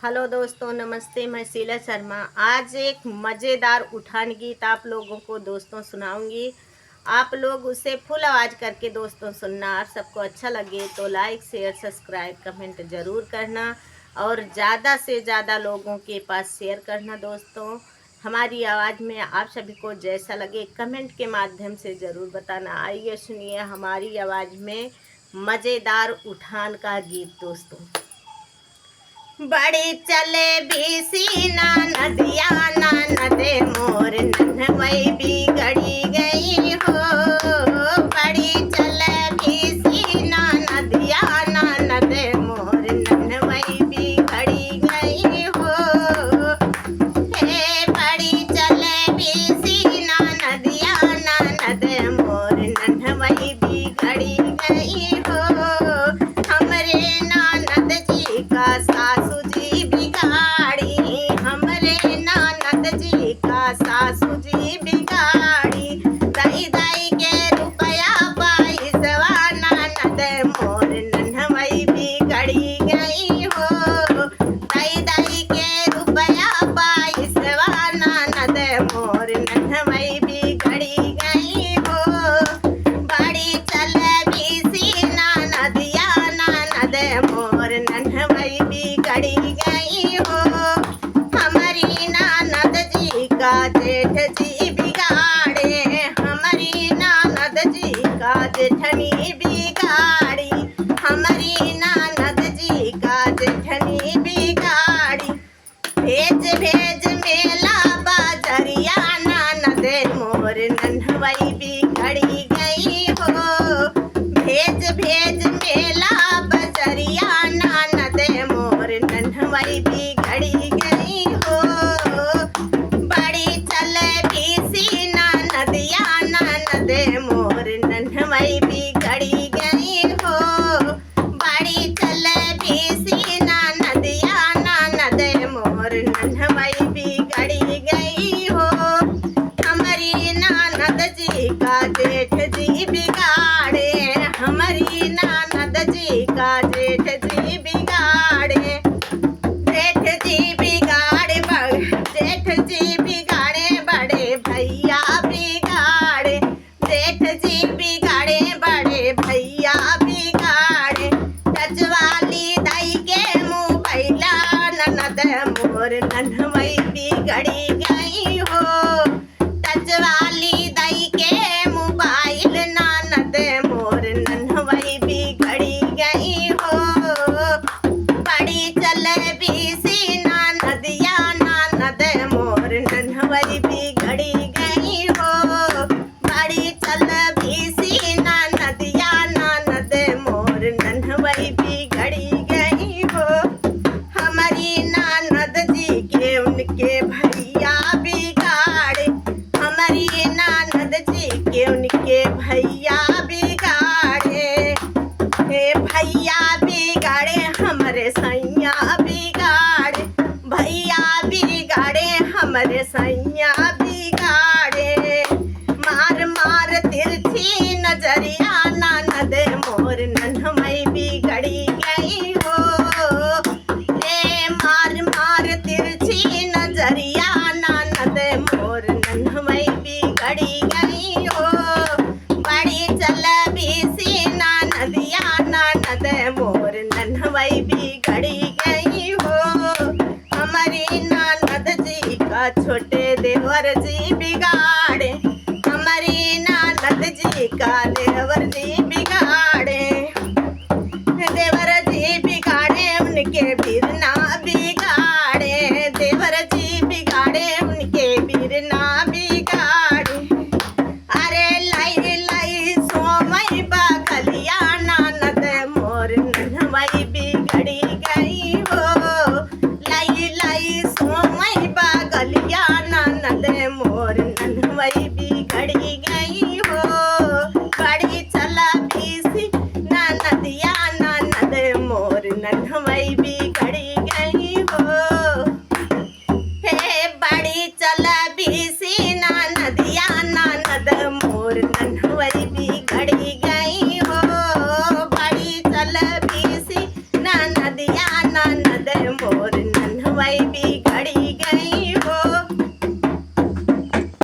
Hello दोस्तों, नमस्ते। मैं शीला शर्मा आज एक मज़ेदार उठान गीत आप लोगों को दोस्तों सुनाऊंगी। आप लोग उसे फुल आवाज़ करके दोस्तों सुनना। और सबको अच्छा लगे तो लाइक शेयर सब्सक्राइब कमेंट ज़रूर करना और ज़्यादा से ज़्यादा लोगों के पास शेयर करना दोस्तों। हमारी आवाज़ में आप सभी को जैसा लगे कमेंट के माध्यम से ज़रूर बताना। आइए सुनिए हमारी आवाज़ में मज़ेदार उठान का गीत दोस्तों। बड़ी चले बीसी ना नदिया ना नदे मोर नन्हवई बिगड़ी गई हो। बड़ी चले बीसी ना नदिया ना नदे मोर नन्हवई बिगड़ी गई हो। हे बड़ी चले बीसी ना नदिया ना नदे मोर नन्हवई बिगड़ी गई हो। हमरे ननद जी का सासू जी बिगाड़ी, हमरे ननद जी का सासू जी बिगाड़ी। दई दई के रुपया बाईसवा ननद मोर नन्हवई बिगड़ी गई हो। दई दई के रुपया बाईसवा ननद मोर नन्हवई बिगड़ी गई हो। बड़ी चल बीसी नदिया ननद मोर नन्हवई बिगड़ी गई हो। हमारी ननद जी का जेठ जी बिगाड़े, हमारी ननद जी का जेठनी बिगाड़ी। हमारी ननद जी का जेठनी बिगाड़ी। भेज भेज मेला बाजरिया ननद मोर नन्हवई बिगड़ी गई हो। भेज भेज मेला बजरिया ननद मोर नन्हवई बिगड़ी गई हो। बड़ी चल बीसी नदिया ननद मोर नन्हवई बिगड़ी गई हो। बड़ी चल बीसी नदिया ननद मोर नन्हवई बिगड़ी गई हो। हमारी ननद जी का जेठ जी बिगाड़े, हमारी ननद जी का जेठ जी बिगाड़े। जेठ जी बिगाड़े जेठ जी बिगाड़े बड़े भैया बिगाड़े। जेठ जी बिगाड़े बड़े भैया बिगाड़े। टचवाली दई के मुँह भैला ननद मोर नन्हवई बिगड़ी गई हो। टचवाली दई के मोबाइल ननद मोर नन्हवई बिगड़ी गई हो। बड़ी चल बीसी नदिया ननद मोर नन्हवई बिगड़ी गई हो। बड़ी चल बीसी नदिया ननद मोर नन्हवई बिगड़ी गई हो। हमारी ननद जी के उनके भैया बिगाड़े, हमारी ननद जी के उनके भैया बिगाड़े। हे भैया बिगाड़े हमरे सैया बिगाड़े, भैया बिगाड़े हमरे सैया बिगाड़े। मार मार तिरछी नजरिया ननद मोर नन्हवई बिगड़ी गई हो। ए मार मार तिरछी नजरिया ननद मोर नन्हवई बिगड़ी गई हो। बड़ी चल बीसी नदिया ननद मोर नन्हवई बिगड़ी गई हो। हमारी ननद जी का छोटे देवर जी बिगाड़े, हमारी ननद जी का देवर जी बिगाड़े। देवर जी बिगाड़े उनके बिरना बिगाड़े, देवर जी बिगाड़े उनके बिरना बिगाड़े। अरे लाई लाई सोमई बगलिया ननद मोर नन्हवई बिगड़ी गई हो। लाई लाई सोमई बगलिया ननद मोर नन्हवई बिगड़ी गई हो। बड़ी चला बीसी नदिया ननद मोर नन्हवई बिगड़ी गई। भाई भी